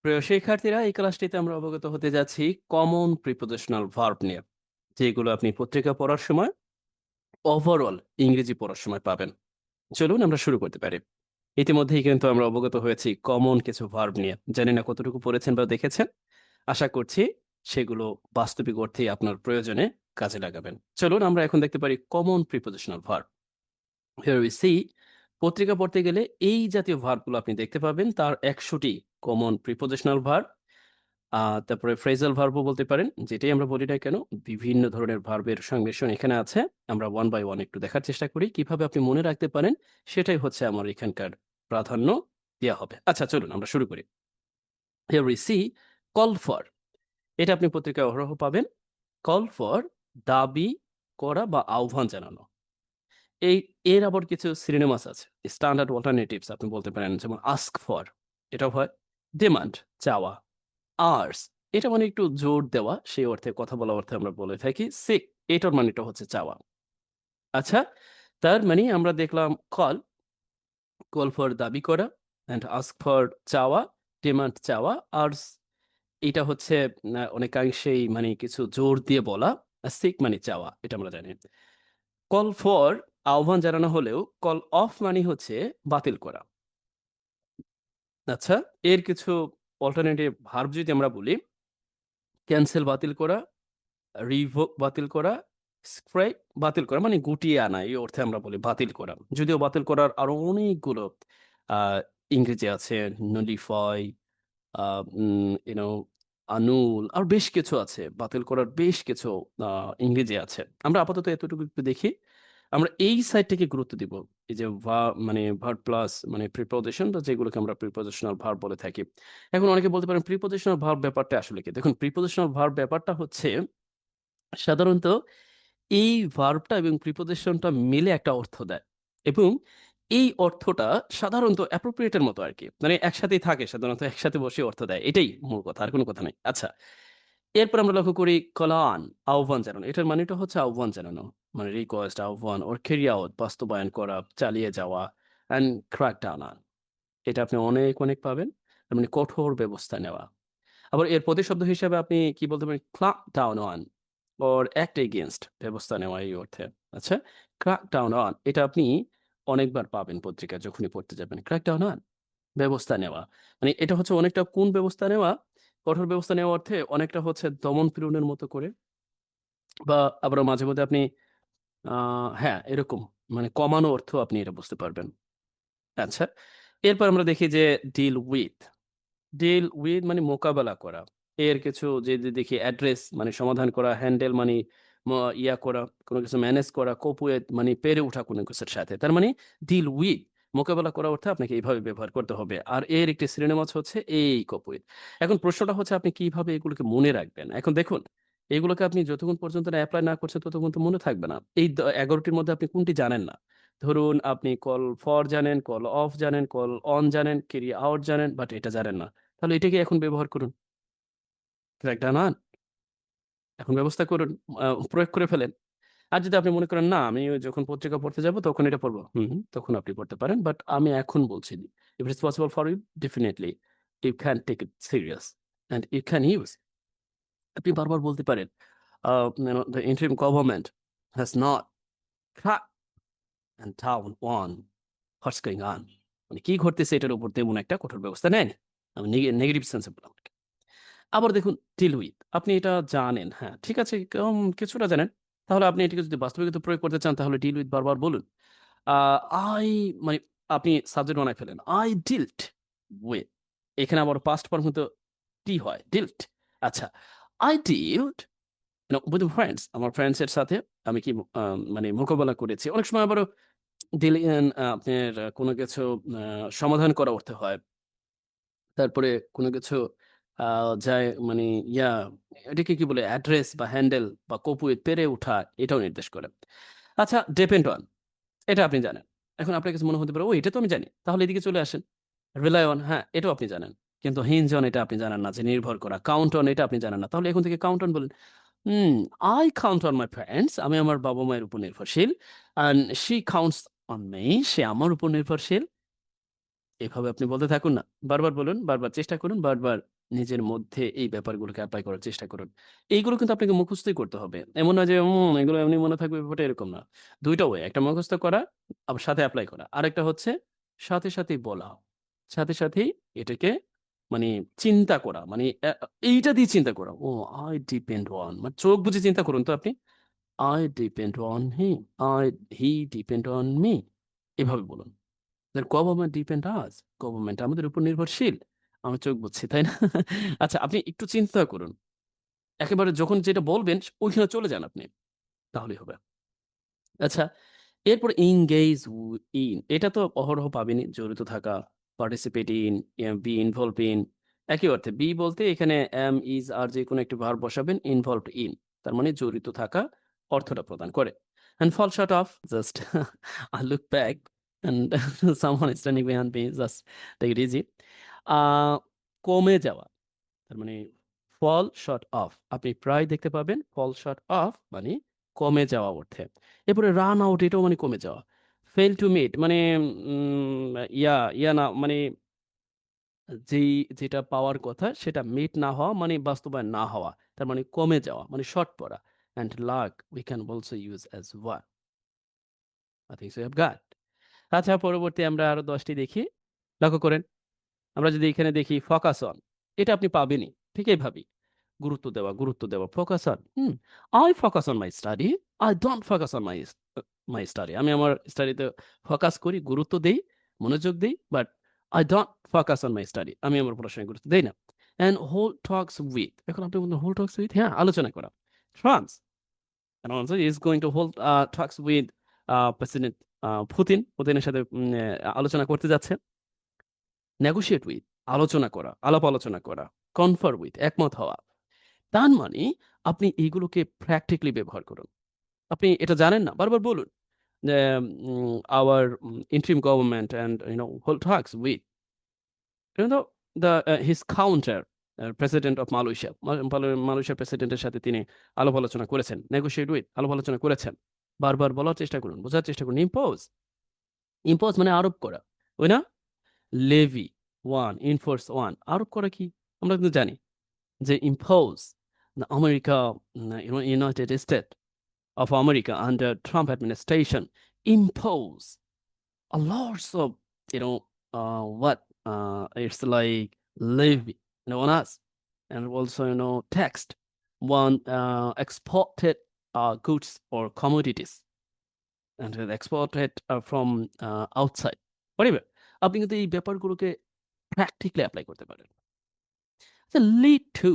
প্রিয় শিক্ষার্থীরা, এই ক্লাসটিতে আমরা অবগত হতে যাচ্ছি কমন প্রিপোজিশনাল ভার্ব নিয়ে, যেগুলো আপনি পত্রিকা পড়ার সময় ওভারঅল ইংরেজি পড়ার সময় পাবেন। চলুন আমরা শুরু করতে পারি। ইতিমধ্যেই কিন্তু আমরা অবগত হয়েছি কমন কিছু ভার্ব নিয়ে। জানি না কতটুকু পড়েছেন বা দেখেছেন। আশা করছি সেগুলো বাস্তবিক অর্থেই আপনার প্রয়োজনে কাজে লাগাবেন। চলুন আমরা এখন দেখতে পারি common prepositional verb. Here we see, পত্রিকা পড়তে গেলে এই জাতীয় ভার্বগুলো আপনি দেখতে পাবেন। তার ১০০টি কমন প্রিপোজিশনাল ভার্ব। তারপরে ফ্রেজাল ভার্বও বলতে পারেন। যেটাই আমরা বলি না কেন, বিভিন্ন ধরনের ভার্বের সংমিশ্রণ এখানে আছে। আমরা ওয়ান বাই ওয়ান একটু দেখার চেষ্টা করি। কিভাবে আপনি মনে রাখতে পারেন, সেটাই হচ্ছে আমার এখানকার প্রাধান্য দেয়া হবে। আচ্ছা, চলুন আমরা শুরু করি। Here we see call for. এটা আপনি পত্রিকায় অহরহ পাবেন। কল ফর, দাবি করা বা আহ্বান জানানো। এই এর আবার কিছু সিনোনিমাস আছে। স্ট্যান্ডার্ড অল্টারনেটিভস আপনি বলতে পারেন, যেমন আস্ক ফর, এটাও হয়। ডিমান্ড, চাওয়া। আর্স, এটা মানে একটু জোর দেওয়া, সেই অর্থে, কথা বলা অর্থে আমরা বলে থাকি। সিক, এটার মানেটা হচ্ছে চাওয়া। আচ্ছা, তার মানে আমরা দেখলাম কল, কল ফর দাবি করা, অ্যান্ড আস্ক ফর চাওয়া, ডিমান্ড চাওয়া, আর্স এটা হচ্ছে অনেকাংশেই মানে কিছু জোর দিয়ে বলা, আর সিক মানে চাওয়া, এটা আমরা জানি। কল ফর আহ্বান জানানো হলেও কল অফ মানে হচ্ছে বাতিল করা। আচ্ছা, এর কিছু অল্টারনেটিভ ভার্ব যদি আমরা বলি, ক্যান্সেল বাতিল করা, রিভোক বাতিল করা, স্ক্রাইব বাতিল করা মানে গুটিয়ে আনা, এই অর্থে আমরা বলি বাতিল করা। যদিও বাতিল করার আরো অনেকগুলো আ ইংরেজি আছে। নলিফাই, আ ইউনো annul আর বেশ কিছু আছে। বাতিল করার বেশ কিছু আ ইংরেজি আছে। আমরা আপাতত এতটুকু একটু দেখি। আমরা এই সাইডটাকে গুরুত্ব দিব। এই যে মানে ভার্ব প্লাস মানে প্রিপোজিশন বা যেগুলোকে আমরা প্রিপোজিশনাল ভার্ব বলে থাকি। এখন অনেকে বলতে পারেন প্রিপোজিশনাল ভার্ব ব্যাপারটা আসলে কি? দেখুন, প্রিপোজিশনাল ভার্ব ব্যাপারটা হচ্ছে সাধারণত এই ভার্বটা এবং প্রিপোজিশনটা মিলে একটা অর্থ দেয়, এবং এই অর্থটা সাধারণত অ্যাপ্রোপ্রিয়েট এর মতো আরকি। মানে একসাথেই থাকে, সাধারণত একসাথে বসে অর্থ দেয়। এটাই মূল কথা। আর কোন কথা নাই। আচ্ছা, এরপর আমরা লক্ষ্য করি কলান, আহ্বান জানানো। এটার মানেটা হচ্ছে আহ্বান জানানো। মানে রিকোয়েস্ট, আহ্বান অর ক্যারি আউট, বাস্তবায়ন করা, চালিয়ে যাওয়া, অ্যান্ড ক্র্যাক ডাউন অন। এটা আপনি অনেক পাবেন। তার মানে কঠোর ব্যবস্থা নেওয়া। আবার এর প্রতিশব্দ হিসেবে আপনি কি বলতে পারেন? Crack down on or act against, ব্যবস্থা নেওয়া এই অর্থে। আচ্ছা? ক্র্যাক ডাউন অন এটা আপনি অনেকবার পাবেন পত্রিকায় যখনই পড়তে যাবেন। ক্র্যাক ডাউন অন, ব্যবস্থা নেওয়া। মানে এটা হচ্ছে অনেকটা কোন ব্যবস্থা নেওয়া? কঠোর ব্যবস্থা নেওয়া অর্থে অনেকটা হচ্ছে দমন-পীড়নের মতো করে, বা আবারও মাঝে মধ্যে আপনি আ হ্যাঁ, এরকম মানে কমানো অর্থেও আপনি এটা বুঝতে পারবেন। আচ্ছা? এরপর আমরা দেখি যে ডিল উইথ। ডিল উইথ মানে মোকাবেলা করা। এর কিছু যে দেখি অ্যাড্রেস মানে সমাধান করা, হ্যান্ডেল মানে ম ইয়া করা, কোন কিছু ম্যানেজ করা, কোপ উইথ মানে পেরে ওঠা কোন কিছুর সাথে। তার মানে ডিল উইথ, মোকাবেলা করা অর্থে আপনাকে এইভাবে ব্যবহার করতে হবে। আর এর একটি সিনোনিমাস হচ্ছে এই কোপ উইথ। এখন প্রশ্নটা হচ্ছে আপনি কিভাবে এগুলোকে মনে রাখবেন? এখন দেখুন, এগুলোকে আপনি যতক্ষণ পর্যন্ত না এপ্লাই না করছেন ততক্ষণ তো মনে থাকবে না। এই ১১ টির মধ্যে আপনি কোনটি জানেন না। ধরুন আপনি কল ফর জানেন, কল অফ জানেন, কল অন জানেন, ক্যারি আউট জানেন, বাট এটা জানেন না। তাহলে এটাকে এখন ব্যবহার করুন। ক্র্যাকডাউন অন, এখন ব্যবস্থা করুন, প্রয়োগ করে ফেলেন। আর যদি আপনি মনে করেন না আমি ওই যখন পত্রিকা পড়তে যাব তখন এটা পড়ব। তখন আপনি পড়তে পারেন। বাট আমি এখন বলছি, if it is possible for you, definitely you can take it serious and you can use. আপনি বারবার বলতে পারেন, the interim government has not cracked and down on what's going on. মানে কি ঘটতেছে এটার উপর তেমন একটা কঠোর ব্যবস্থা নেয়নি। আমি নেগেটিভ সেন্স এ বললাম। আবার দেখুন ডিল উইথ, আপনি এটা জানেন। হ্যাঁ, ঠিক আছে, কিছুটা জানেন। তাহলে আপনি এটিকে যদি বাস্তবিকতা প্রয়োগ করতে চান তাহলে ডিল উইথ বারবার বলুন। আ I মানে আপনি সাবজেক্ট বানায় ফেলেন। I dealt with, এখানে আবার পাস্ট ফর্ম কিন্তু টি হয়, ডিল্ট। আচ্ছা, I dealt with friends, আমার ফ্রেন্ডস এর সাথে আমি কি মানে মোকাবেলা করেছি। অনেক সময় আবারও ডিলিয়ন আপনার কোন কিছু আ সমাধান করা অর্থে হয়। তারপরে কোনো কিছু আ যায় মানে ইয়া এটাকে কি বলে? অ্যাড্রেস বা হ্যান্ডেল বা কোপ উইথ, পেরে ওঠা, এটাও নির্দেশ করে। আচ্ছা, ডিপেন্ড অন, এটা আপনি জানেন। এখন আপনার কাছে মনে হতে পারে, "ও এটা তো আমি জানি।" তাহলে এদিকে চলে আসেন। রিলাই অন, হ্যাঁ, এটাও আপনি জানেন। কিন্তু হিঞ্জ অন এটা আপনি জানেন না, যে নির্ভর করা। কাউন্ট অন এটা আপনি জানেন না। তাহলে এখন থেকে কাউন্ট অন বলেন। হুম, I count on my parents, আমি আমার বাবা-মায়ের উপর নির্ভরশীল। And she counts on me, সে আমার উপর নির্ভরশীল। এভাবে আপনি বলতে থাকুন না। বারবার বলুন, বারবার চেষ্টা করুন, বারবার নিজের মধ্যে এই ব্যাপারগুলোকে এপ্লাই করার চেষ্টা করুন। এইগুলো কিন্তু আপনাকে মুখস্থই করতে হবে। এমন না যে এগুলো এমনি মনে থাকবে ব্যাপারটা এরকম না। ২ টা ওয়ে, একটা মুখস্থ করা, আবার সাথে এপ্লাই করা। আরেকটা হচ্ছে সাথে, সাথেই বলা। সাথে, সাথেই এটাকে মানে চিন্তা করা। মানে এইটা দিয়ে চিন্তা করা। I depend on মানে চোখ বুজে চিন্তা করুন তো আপনি। I depend on him. He depend on me. এভাবে বলুন। গভর্নমেন্ট ডিপেন্ড আস। গভর্নমেন্ট আমাদের উপর নির্ভরশীল। আমি চোখ বুজছি, তাই না? আচ্ছা, আপনি একটু চিন্তা করুন। একেবারে যখন যেটা বলবেন ওইখানে চলে যান আপনি। তাহলেই হবে। আচ্ছা, এরপর engage in এটা তো অহরহ পাবেনই। জড়িত থাকা, participate in, be involved in একই অর্থে। be বলতে এখানে am, is, are যেকোনো একটি ভার্ব বসাবেন involved in তার মানে জড়িত থাকা অর্থটা প্রদান করে। And fall short of just I look back and someone is standing behind me, just take it easy. আ কমে যাওয়া তার মানে fall short of আপনি প্রায় দেখতে পাবেন fall short of মানে কমে যাওয়া অর্থে। এরপরে run out এটাও মানে কমে যাওয়া। fail to meet মানে ইয়া না মানে যেটা পাওয়ার কথা সেটা মিট না হওয়া মানে বাস্তবায়ন না হওয়া। তার মানে কমে যাওয়া মানে শর্ট পড়া। And lack we can also use as what? I think so you have got. আচ্ছা, পরবর্তী আমরা আরো ১০ টি দেখি। লক্ষ্য করেন। আমরা যদি এখানে দেখি ফোকাস অন এটা আপনি পাবেনই। ঠিক এইভাবেই। গুরুত্ব দেওয়া, গুরুত্ব দেওয়া। Focus on I focus on my study. I don't focus on my study. আমি আমার স্টাডিতে ফোকাস করি, গুরুত্ব দেই, মনোযোগ দেই। But I don't focus on my study. আমি আমার পড়াশোনায় গুরুত্ব দেই না। And hold talks with এখন আপনি বলবেন hold talks with হ্যাঁ, আলোচনা করা। France and also is going to hold talks with President Putin. পুতিনের সাথে আলোচনা করতে যাচ্ছে। নেগোশিয়েট উইথ আলোচনা করা, আলাপ আলোচনা করা। কনফার উইথ একমত হওয়া। তার মানে আপনি এইগুলোকে প্র্যাকটিক্যালি ব্যবহার করুন। আপনি এটা জানেন না, বারবার বলুন যে our interim government and hold talks with his counter president of Malaysia. মালয়েশিয়ার প্রেসিডেন্টের সাথে তিনি আলাপ আলোচনা করেছেন। নেগোশিয়েট উইথ আলাপ আলোচনা করেছেন। বারবার বলার চেষ্টা করুন, বোঝার চেষ্টা করুন। ইম্পোজ মানে আরোপ করা। ওই না? লেভি 1 enforce 1 আরোপ করা কি? আমরা কিন্তু জানি যে impose the America, United States of America under Trump administration impose a lots of what it's like levy on us and also taxed one exported goods or commodities and exported from outside whatever আপনি কিন্তু এই ব্যাপারগুলোকে practically apply করতে পারেন। আচ্ছা, lead to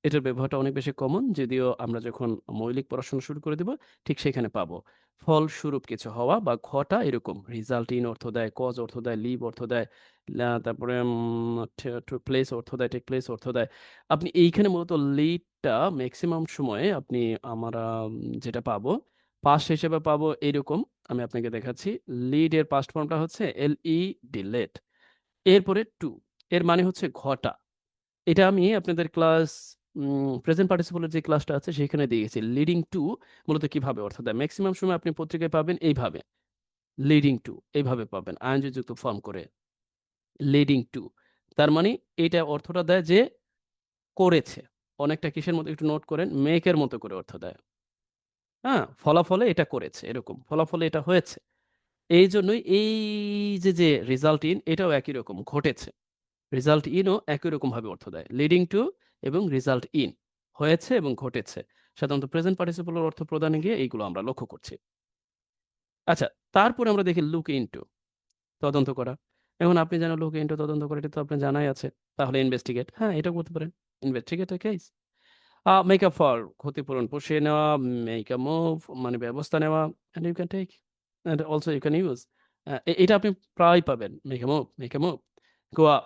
এটার ব্যবহারটা অনেক বেশি কমন। যদিও আমরা যখন মৌলিক পড়াশোনা শুরু করে দিব, ঠিক সেখানে পাবো। ফলস্বরূপ কিছু হওয়া বা ঘটা এরকম। রিজাল্ট ইন অর্থ দেয়, কজ অর্থ দেয়, লিভ অর্থ দেয়, তারপরে টু প্লেস অর্থ দেয়, টেক প্লেস অর্থ দেয়। আপনি এইখানে মূলত লিডটা মেক্সিমাম সময়ে আপনি আমরা যেটা পাবো, পাস্ট হিসেবে পাবো এইরকম। আমি আপনাকে দেখাচ্ছি। লিড এর পাস্ট ফর্মটা হচ্ছে LED লেট। এরপরে টু এর মানে হচ্ছে ঘটা। এটা আমি আপনাদের ক্লাস প্রেজেন্ট পার্টিসিপল এর যে ক্লাসটা আছে সেখানে দিয়ে গেছি। লিডিং টু মূলত কিভাবে অর্থ দেয়? মেক্সিমাম সময় আপনি পত্রিকায় পাবেন এইভাবে। লিডিং টু এইভাবে পাবেন। আইএনজি যুক্ত ফর্ম করে। লিডিং টু তার মানে এইটা অর্থটা দেয় যে করেছে। অনেকটা কিসের মতো একটু নোট করেন, মেকের মতো করে অর্থ দেয়। হ্যাঁ? ফলাফলে এটা করেছে এরকম। ফলাফলে এটা হয়েছে। এইজন্যই এই যে রেজাল্ট ইন এটাও একই রকম ঘটেছে। রেজাল্ট ইনও একই রকমভাবে অর্থ দেয়। লিডিং টু এবং রেজাল্ট ইন হয়েছে এবং ঘটেছে। সাধারণত প্রেজেন্ট পার্টিসিপল এর অর্থ প্রদানে গিয়ে এইগুলো আমরা লক্ষ্য করছি। আচ্ছা, তারপরে আমরা দেখি লুক ইনটু তদন্ত করা। এখন আপনি যেন লুক ইনটু তদন্ত করা এটা তো আপনার জানাই আছে। তাহলে ইনভেস্টিগেট হ্যাঁ, এটাও করতে পারেন। Investigate a case. Make up for ক্ষতিপূরণ পুষিয়ে নেওয়া, মেক আ মুভ মানে ব্যবস্থা নেওয়া and you can take and also you can use এটা আপনি প্রায় পাবেন। Make a move, make a move. Go up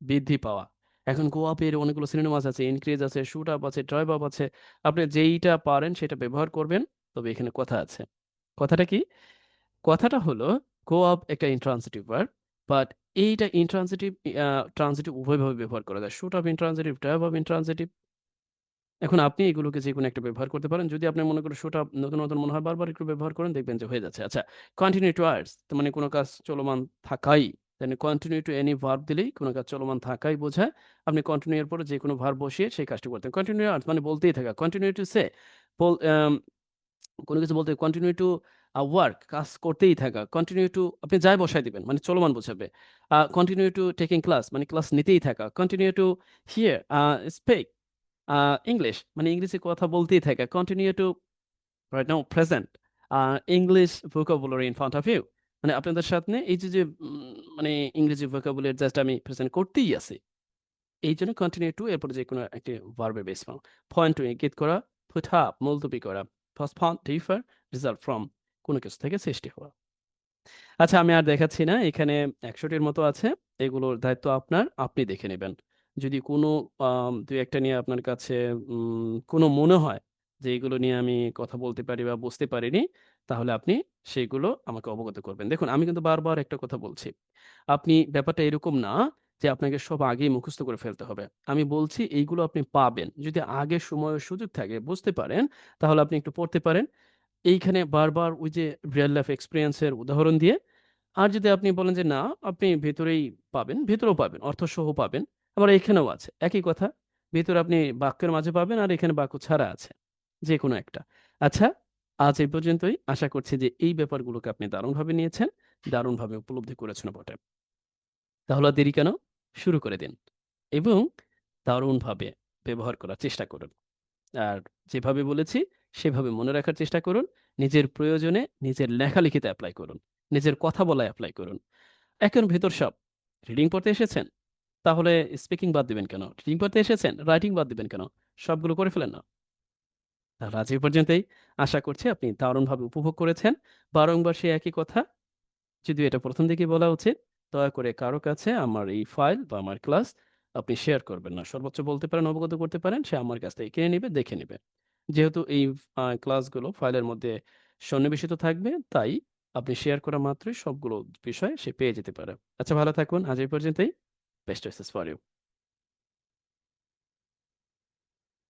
বৃদ্ধি পাওয়া। এখন গো আপ এর অনেকগুলো সিনোনিমাস আছে, ইনক্রিজ আছে, শুট আপ আছে, ড্রাইভ আপ আছে। আপনি যেইটা পারেন সেটা ব্যবহার করবেন। তবে এখানে কথা আছে। কথাটা কি? কথাটা হলো গো আপ একটা ইন্ট্রান্সিটিভ ভার্ব। বাট এইটা ইন্ট্রান্সিটিভ ট্রান্সিটিভ উভয়ভাবে ব্যবহার করা যায়। Shoot up intransitive, drive up intransitive. এখন আপনি এগুলোকে যেকোনো একটা ব্যবহার করতে পারেন। যদি আপনার মনে করেন শুট আপ নতুন মনে হয় বারবার একটু ব্যবহার করেন দেখবেন যে হয়ে যাচ্ছে। আচ্ছা, কন্টিনিউ টু আর্স তার মানে কোন কাজ চলমান থাকাই then continue to any verb দিলেই কোন কাজ চলমান থাকাই বোঝায়। আপনি কন্টিনিউ এর পরে যেকোনো ভার্ব বসিয়ে সেই কাজটি করতেন। কন্টিনিউ মানে বলতেই থাকা। কন্টিনিউ টু সে বল কোন কিছু বলতে কন্টিনিউ টু ওয়ার্ক কাজ করতেই থাকা। কন্টিনিউ টু আপনি যাই বসায় দিবেন মানে চলমান বোঝাবে। কন্টিনিউ টু টেকিং ক্লাস মানে ক্লাস নিতেই থাকা। Continue to here speak a English মানে ইংরেজি কথা বলতেই থাকা। Continue to right now present English vocabulary in front of you মানে আপনাদের সামনে এই যে মানে ইংরেজি vocabulary জাস্ট আমি প্রেজেন্ট করতেই আছি। এইজন্য কন্টিনিউ টু এরপরে যেকোনো একটি ভার্বের বেস ফর্ম। পয়েন্ট টু ইঙ্গিত করা, put up মুলতবি করা, postpone differ result from কোন কিছু থেকে সৃষ্টি হওয়া। আচ্ছা আমি আর দেখাচ্ছি না। এখানে ১০০ টির মতো আছে। এগুলোর দায়িত্ব আপনার। আপনি দেখে নিবেন। যদি কোনো ২-১ টা নিয়ে আপনার কাছে কোনো মনে হয় যে এগুলো নিয়ে আমি কথা বলতে পারি বা বুঝতে পারিনি, তাহলে আপনি সেগুলো আমাকে অবগত করবেন। দেখুন আমি কিন্তু বারবার একটা কথা বলছি। আপনি ব্যাপারটা এরকম না যে আপনাকে সব আগেই মুখস্থ করে ফেলতে হবে। আমি বলছি এইগুলো আপনি পাবেন। যদি আগে সময় ও সুযোগ থাকে বুঝতে পারেন, তাহলে আপনি একটু পড়তে পারেন। এইখানে বারবার ওই যে রিয়াল লাইফ এক্সপেরিয়েন্স এর উদাহরণ দিয়ে আর যদি আপনি বলেন যে না, আপনি ভেতরেই পাবেন, ভেতরেও পাবেন, অর্থসহ পাবেন। আবার এখানেও আছে। একই কথা। ভেতরে আপনি বাক্যের মাঝে পাবেন আর এখানে বাক্য ছাড়া আছে। যেকোনো একটা। আচ্ছা, আজ এই পর্যন্তই। আশা করছি যে এই ব্যাপারগুলোকে আপনি দারুণভাবে নিয়েছেন, দারুণভাবে উপলব্ধি করেছেনও বটে। তাহলে আর দেরি কেন? শুরু করে দিন এবং দারুণভাবে ব্যবহার করার চেষ্টা করুন। আর যেভাবে বলেছি সেভাবে মনে রাখার চেষ্টা করুন। নিজের প্রয়োজনে নিজের লেখালেখিতে এপ্লাই করুন। নিজের কথা বলায় এপ্লাই করুন। একের ভেতর সব। রিডিং পড়তে এসেছেন? তাহলে স্পিকিং বাদ দিবেন কেন? রিডিং পড়তে এসেছেন? রাইটিং বাদ দিবেন কেন? সবগুলো করে ফেলেন না। তাহলে আজ এই পর্যন্তই। আশা করছি আপনি দারুণভাবে উপভোগ করেছেন। বারংবার সেই একই কথা। যদিও এটা ১ম দিকেই বলা উচিত। দয়া করে কারো কাছে আমার এই ফাইল বা আমার ক্লাস আপনি শেয়ার করবেন না। সর্বোচ্চ বলতে পারেন, অবগত করতে পারেন, সে আমার কাছ থেকে কিনে নিবে, দেখে নিবে। যেহেতু এই ক্লাসগুলো ফাইলের মধ্যে সন্নিবেশিত থাকবে, তাই আপনি শেয়ার করা মাত্রই সবগুলো বিষয় সে পেয়ে যেতে পারে। আচ্ছা ভালো থাকুন। আজ এই পর্যন্তই। Best wishes for you.